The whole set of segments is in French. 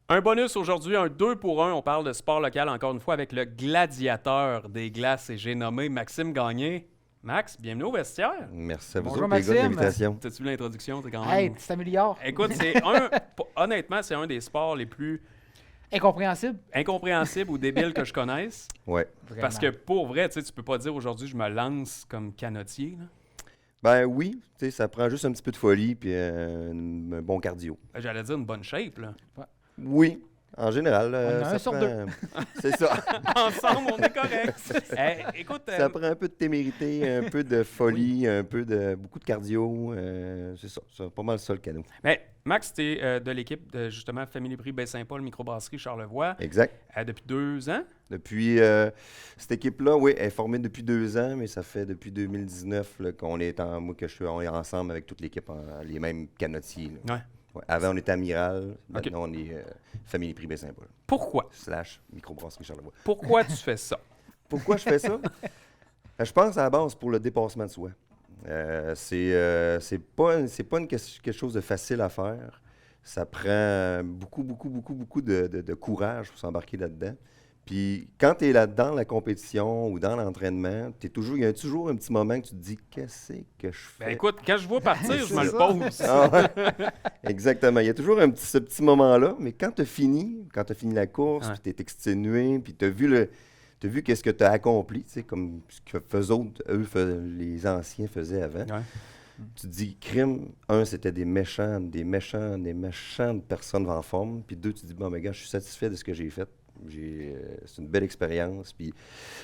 Un bonus aujourd'hui, un 2 pour 1. On parle de sport local encore une fois avec le gladiateur des glaces et j'ai nommé Maxime Gagné. Max, bienvenue au vestiaire. Merci à vous Bonjour, autres, les gars, de Maxime. l'invitation. T'as-tu vu l'introduction? T'es quand Hey, même... tu t'améliores. Écoute, honnêtement, c'est un des sports les plus Incompréhensible. incompréhensibles ou débiles que je connaisse. Ouais. Vraiment. Parce que pour vrai, tu peux pas dire aujourd'hui je me lance comme canotier. Là. Ben oui, tu sais, ça prend juste un petit peu de folie puis un bon cardio. J'allais dire une bonne shape. Là. Oui, en général. On en a ça un sur prend... C'est ça. Ensemble, on est correct. Écoute, Ça prend un peu de témérité, un peu de folie, un peu de beaucoup de cardio. C'est ça. C'est pas mal ça le canot. ben, Max, tu es de l'équipe de justement Family Prix Baie-Saint-Paul, microbrasserie Charlevoix, Exact. depuis 2 ans. Depuis cette équipe-là, oui, elle est formée depuis 2 ans, mais ça fait depuis 2019 là, qu'on est on est ensemble avec toute l'équipe, les mêmes canotiers. Là. Ouais. Ouais, avant, on était Amiral. Ok. Maintenant, on est Famille Prix Saint-Paul. Pourquoi? / microbrasserie Charlevoix. Pourquoi tu fais ça? Pourquoi je fais ça? Je pense à la base pour le dépassement de soi. C'est pas quelque chose de facile à faire. Ça prend beaucoup de courage pour s'embarquer là-dedans. Puis quand tu es là-dedans, la compétition ou dans l'entraînement, il y a toujours un petit moment que tu te dis « Qu'est-ce que je fais? Ben écoute, quand je vois partir, je C'est me le ça. pose. Ah ouais. Exactement. Il y a toujours ce petit moment-là, mais quand tu as fini la course, Ouais. puis tu es exténué, puis tu as vu qu'est-ce que tu as accompli, tu sais, comme ce que les anciens faisaient avant. Ouais. Tu te dis, crime, c'était des méchantes personnes en forme, puis deux, tu te dis, bon, mais gars, je suis satisfait de ce que j'ai fait. C'est une belle expérience, puis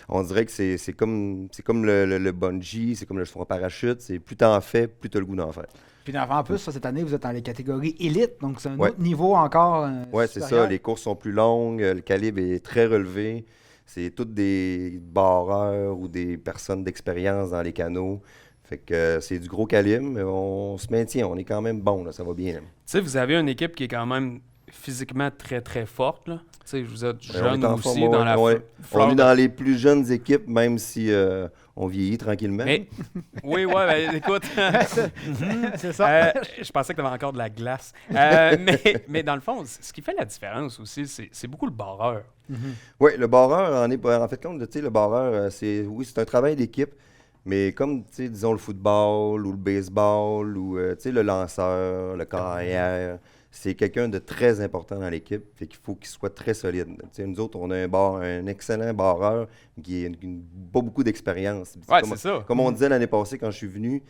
on dirait que c'est comme le bungee, c'est comme le saut en parachute, c'est plus t'en fais, plus t'as le goût d'en faire. Puis en plus, cette année, vous êtes dans les catégories élites, donc c'est un Ouais. autre niveau encore. Ouais, c'est ça. supérieur. Les courses sont plus longues, le calibre est très relevé. C'est toutes des barreurs ou des personnes d'expérience dans les canaux. Fait que c'est du gros calibre, mais on se maintient. On est quand même bon, là, ça va bien. Là. Tu sais, vous avez une équipe qui est quand même physiquement très, très forte. Là. Tu sais, vous êtes On jeunes est en aussi forme, dans la ouais. fleur On est de- dans les plus jeunes équipes, même si on vieillit tranquillement. Mais, oui, ouais, ben, écoute, C'est ça. je pensais que tu avais encore de la glace. Mais dans le fond, ce qui fait la différence aussi, c'est beaucoup le barreur. Oui, le barreur en fait compte, tu sais, le barreur, c'est un travail d'équipe, mais comme, tu sais, disons le football ou le baseball ou, tu sais, le lanceur, le carrière, c'est quelqu'un de très important dans l'équipe, fait qu'il faut qu'il soit très solide. Tu sais, nous autres, on a un excellent barreur qui a pas beaucoup d'expérience. Puis Ouais, comme, c'est ça. comme on disait l'année passée quand je suis venu,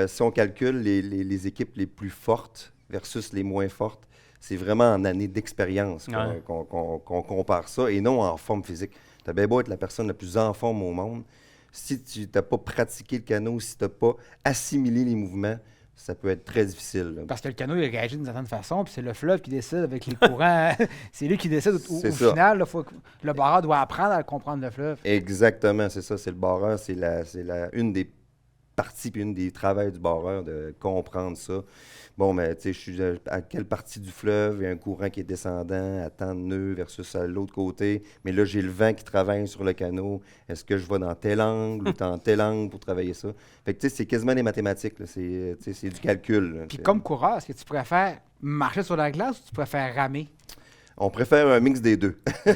si on calcule les équipes les plus fortes versus les moins fortes, c'est vraiment en année d'expérience Ouais. qu'on compare ça et non en forme physique. Tu as bien beau être la personne la plus en forme au monde. Si tu n'as pas pratiqué le canot, si tu n'as pas assimilé les mouvements, ça peut être très difficile. Là. Parce que le canot, il réagit d'une certaine façon, puis c'est le fleuve qui décide avec les courants. C'est lui qui décide au C'est ça. final. Le barreur doit apprendre à comprendre le fleuve. Exactement, c'est ça. C'est le barreur. Une des parties puis une des travails du barreur de comprendre ça. Bon, mais tu sais, je suis à quelle partie du fleuve, il y a un courant qui est descendant à tant de nœuds versus à l'autre côté. Mais là, j'ai le vent qui travaille sur le canot. Est-ce que je vais dans tel angle ou dans tel angle pour travailler ça? Fait que tu sais, c'est quasiment des mathématiques. Là. C'est du calcul. Là. Puis comme coureur, est-ce que tu préfères marcher sur la glace ou tu préfères ramer? On préfère un mix des deux. Puis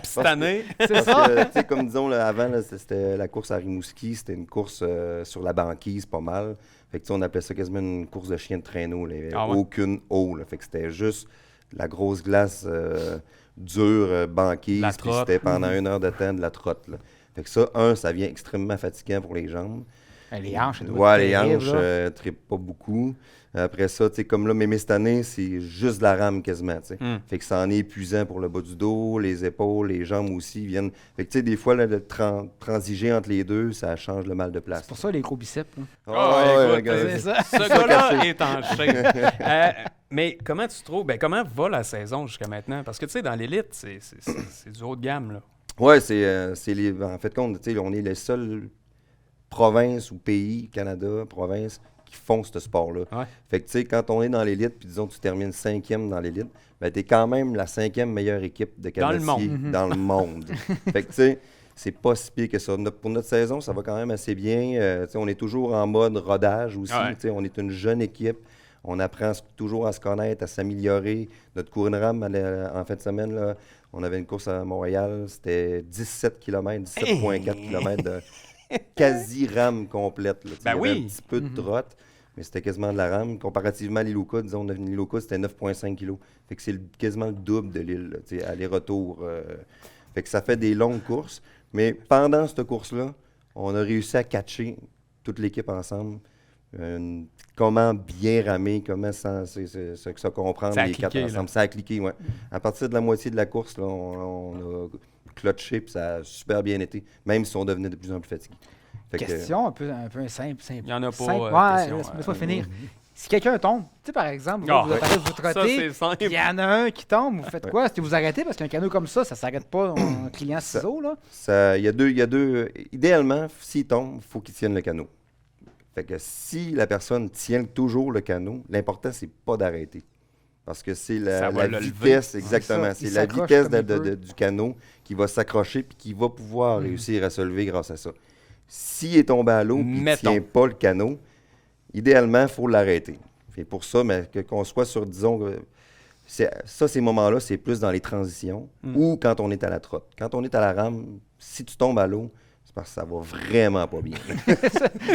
cette année, C'est Parce ça? que, tu sais, comme disons, là, avant, là, c'était la course à Rimouski, c'était une course sur la banquise, pas mal. Fait que, tu sais, on appelait ça quasiment une course de chien de traîneau. Là. Il n'y avait Ah ouais? aucune eau. Là. Fait que c'était juste la grosse glace dure, banquise, La puis trotte. c'était pendant 1 heure de temps de la trotte. Là. Fait que ça vient extrêmement fatigant pour les jambes. Les hanches, ça doit Ouais, être les terrible, hanches, là. trippent pas beaucoup. Après ça, tu sais, comme là, mais cette année, c'est juste de la rame quasiment, tu sais. Fait que ça en est épuisant pour le bas du dos, les épaules, les jambes aussi viennent. Fait que, tu sais, des fois, là, de transiger entre les deux, ça change le mal de place. C'est pour ça les gros biceps. Là. Ah, écoute, regarde. c'est ça. ce gars-là est en shape. Mais comment tu trouves, comment va la saison jusqu'à maintenant? Parce que tu sais, dans l'élite, c'est du haut de gamme. Là. Ouais, en fait, compte, tu sais, on est les seules provinces ou pays, Canada, provinces, qui font ce sport-là. Ouais. Fait que, tu sais, quand on est dans l'élite, puis disons, tu termines 5e dans l'élite, ben, t'es quand même la 5e meilleure équipe de Dans le canotiers monde. dans le monde. Fait que, tu sais, c'est pas si pire que ça. Pour notre saison, ça va quand même assez bien. Tu sais, on est toujours en mode rodage aussi. Ouais. Tu sais, on est une jeune équipe. On apprend toujours à se connaître, à s'améliorer. Notre cours de rame, en fin de semaine, là, on avait une course à Montréal, c'était 17 km, 17,4 km de quasi-rame complète. Là. Ben Il y avait oui. un petit peu de trotte, mais c'était quasiment de la rame. Comparativement à l'Iluka, disons, l'Iluka, c'était 9,5 kg. Fait que c'est quasiment le double de l'île, aller-retour. Fait que ça fait des longues courses. Mais pendant cette course-là, on a réussi à catcher toute l'équipe ensemble. Comment bien ramer, comment se comprendre Ça a les cliqué, quatre ensemble. là. Ça a cliqué, oui. À partir de la moitié de la course, là, on a clutché, puis ça a super bien été, même si on devenait de plus en plus fatigué. Fait que, Question un peu simple. Il n'y en a pas. Simple. Question, Laisse-moi finir. Si quelqu'un tombe, tu sais, par exemple, Ah, vous apparaissez, vous ça, trottez, c'est simple. il y en a un qui tombe, vous faites quoi? Est-ce que vous arrêtez? Parce qu'un canot comme ça s'arrête pas en client ciseaux, là. il y a deux. Idéalement, s'il tombe, il faut qu'il tienne le canot. Fait que si la personne tient toujours le canot, l'important, c'est pas d'arrêter. Parce que c'est Ça va la le vitesse, lever. exactement. C'est ça, C'est il la s'accroche vitesse comme il peut. du canot qui va s'accrocher puis qui va pouvoir réussir à se lever grâce à ça. S'il est tombé à l'eau et qu'il ne Mettons. tient pas le canot, idéalement, il faut l'arrêter. Et pour ça, mais qu'on soit sur, disons, ces moments-là, c'est plus dans les transitions ou quand on est à la trotte. Quand on est à la rame, si tu tombes à l'eau, c'est parce que ça va vraiment pas bien.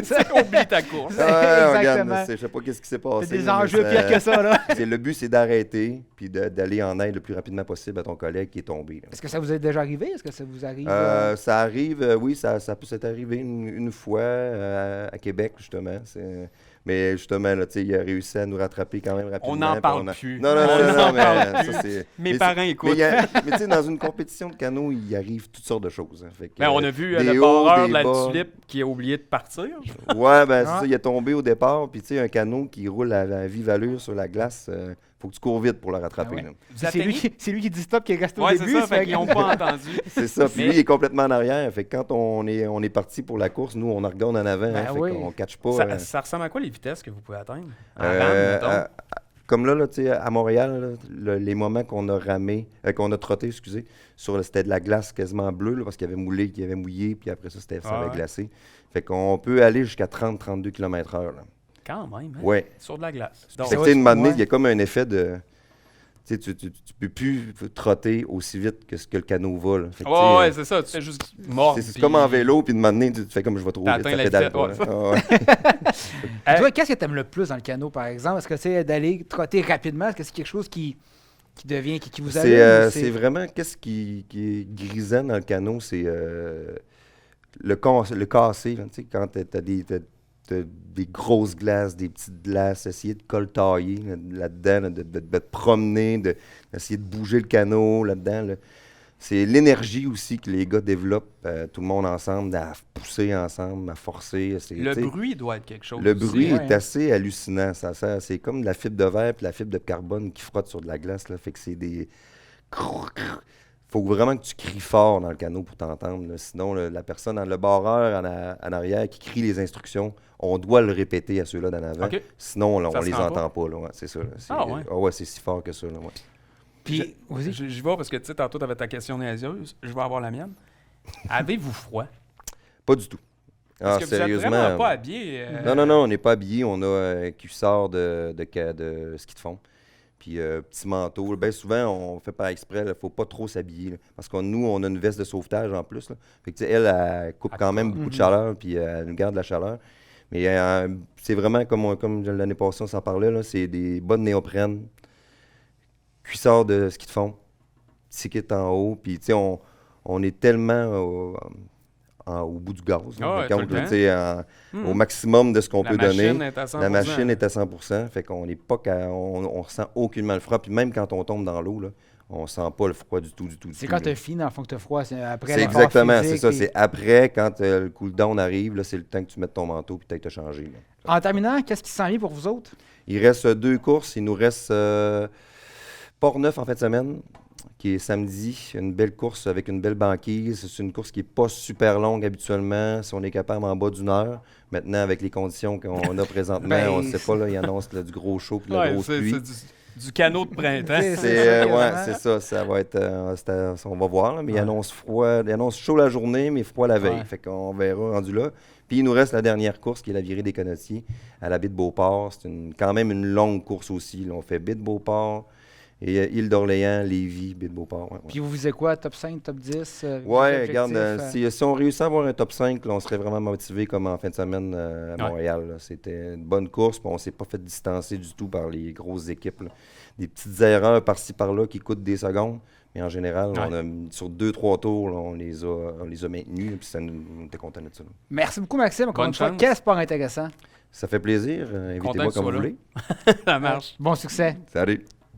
C'est oublie ta course. Regarde, Exactement. je sais pas qu'est-ce qui s'est passé. C'est des là, mais enjeux pires que ça, là. Le but, c'est d'arrêter puis d'aller en aide le plus rapidement possible à ton collègue qui est tombé. Là. Est-ce que ça vous est déjà arrivé? Est-ce que ça vous arrive? Ça arrive, oui, ça peut s'être arrivé une fois à Québec, justement. Mais justement, là, il a réussi à nous rattraper quand même rapidement. On n'en puis parle plus. Non, On mais parle plus. ça, c'est... Mes mais parents c'est- écoutent. Mais tu sais, dans une compétition de canot, il arrive toutes sortes de choses. Hein. Fait que, Mais on a vu des le hauts, barreur des de la bas. tulipe qui a oublié de partir. Ouais, ben c'est Ah. ça, il est tombé au départ, puis tu sais, un canot qui roule à vive allure sur la glace, faut que tu cours vite pour le rattraper. Ah ouais. là. Vous c'est lui qui dit stop qui est resté au Ouais, début. c'est ça, fait fait que- qu'ils n'ont pas entendu. C'est ça, puis Mais- lui, il est complètement en arrière, fait que quand on est parti pour la course, nous, on regarde en avant, Ben fait oui. qu'on ne catch pas. Ça ressemble à quoi les vitesses que vous pouvez atteindre? En Euh, rame, mettons? comme là, tu sais, à Montréal, là, les moments qu'on a ramé, qu'on a trotté, excusez, c'était de la glace quasiment bleue, là, parce qu'il y avait moulé, qu'il y avait mouillé, puis après ça, ça Ah avait ouais. glacé. Fait qu'on peut aller jusqu'à 30-32 km/h. Là. Quand même, hein? Ouais. Sur de la glace. Donc, Fait que, ouais, tu sais, une moment donné, ouais. il y a comme un effet de... Tu sais, tu peux plus trotter aussi vite que ce que le canot va. Là. Fait que, tu sais, ouais, c'est ça. Tu fais juste mordre. c'est puis- comme en vélo, puis de moment donné, tu fais comme je vais trop vite, T'atteins ça la pédale vitesse, pas. ouais. là. Ah, ouais. Hey, Toi, qu'est-ce que tu aimes le plus dans le canot, par exemple? Est-ce que c'est d'aller trotter rapidement? Est-ce que c'est quelque chose qui devient, qui vous allume? ou C'est vraiment, qu'est-ce qui est grisant dans le canot, c'est le casser. Là, tu sais, quand t'as des grosses glaces, des petites glaces, essayer de coltailler là-dedans, là, de te promener, d'essayer de bouger le canot là-dedans. Là. C'est l'énergie aussi que les gars développent, tout le monde ensemble, à pousser ensemble, à forcer. le tu sais, bruit doit être quelque chose. le aussi. bruit ouais, est hein. assez hallucinant. C'est comme de la fibre de verre et la fibre de carbone qui frotte sur de la glace. Là, fait que c'est des... Faut vraiment que tu cries fort dans le canot pour t'entendre. Là. Sinon, la personne, le barreur en arrière qui crie les instructions, on doit le répéter à ceux-là d'en avant. OK. Sinon, là, Ça on se les rend entend pas. Là, ouais, c'est ça. Là. Ah ouais? Ouais, c'est si fort que ça. Là, ouais. Puis, vas-y. J'y vais parce que, tu sais, tantôt, tu avais ta question niaiseuse. Je vais avoir la mienne. Avez-vous froid? Pas du tout. Parce Ah, que vous êtes vraiment pas habillé. Non, on n'est pas habillé. On a un cuissard de ski de fond. Puis petit manteau. Bien souvent, on fait pas exprès. Il ne faut pas trop s'habiller. Là, parce que nous, on a une veste de sauvetage en plus. Là. Fait que, tu sais, elle coupe quand même beaucoup de chaleur. Puis elle nous garde la chaleur. Mais c'est vraiment comme l'année passée, on s'en parlait. Là, c'est des bas de néoprène, cuissard de ski de fond, petit kit en haut. Puis tu sais, on est tellement au bout du gaz. Là. Ah ouais, Fait qu'on tout le peut, temps. tu sais, au maximum de ce qu'on peut donner. Est à 100%. La machine est à 100%, fait qu'on n'est pas on ressent aucunement le froid. Puis même quand on tombe dans l'eau, là, on sent pas le froid du tout. C'est tout, quand là. tu as fini, dans le fond, que tu as froid. C'est après C'est l'effort exactement, physique, c'est ça. puis- C'est après, quand le cool-down arrive, là, c'est le temps que tu mettes ton manteau puis peut-être te changer. Là. En terminant, qu'est-ce qui s'en vient pour vous autres? Il reste 2 courses. Il nous reste Port-Neuf en fin de semaine, qui est samedi. Une belle course avec une belle banquise. C'est une course qui n'est pas super longue habituellement. Si on est capable en bas d'1 heure. Maintenant, avec les conditions qu'on a présentement, Ben, on ne sait pas, là, il annonce là, du gros chaud et de la Ouais, grosse pluie. Du canot de printemps. Ouais, c'est ça. Ça va être. On va voir, là, mais il annonce froid. Il annonce chaud la journée, mais froid la veille. Ouais. Fait qu'on verra rendu là. Puis il nous reste la dernière course qui est la virée des Conotiers à la baie de Beauport. C'est quand même une longue course aussi. Là, on fait baie de Beauport et île d'Orléans, Lévis, baie de Beauport. Ouais, ouais. Puis vous visez quoi, top 5, top 10? Ouais, regarde, si on réussit à avoir un top 5, là, on serait vraiment motivé comme en fin de semaine à Montréal. Là. C'était une bonne course, puis on s'est pas fait distancer du tout par les grosses équipes. Là. Des petites erreurs par-ci par-là qui coûtent des secondes, mais en général, sur 2-3 tours, là, on les a maintenus, puis on était contents de ça. Là. Merci beaucoup, Maxime. Encore Bonne une fois, chance. quel sport intéressant. Ça fait plaisir. Invitez-moi Content que tu comme vous sois là. voulez. Ça marche. Bon succès. Salut.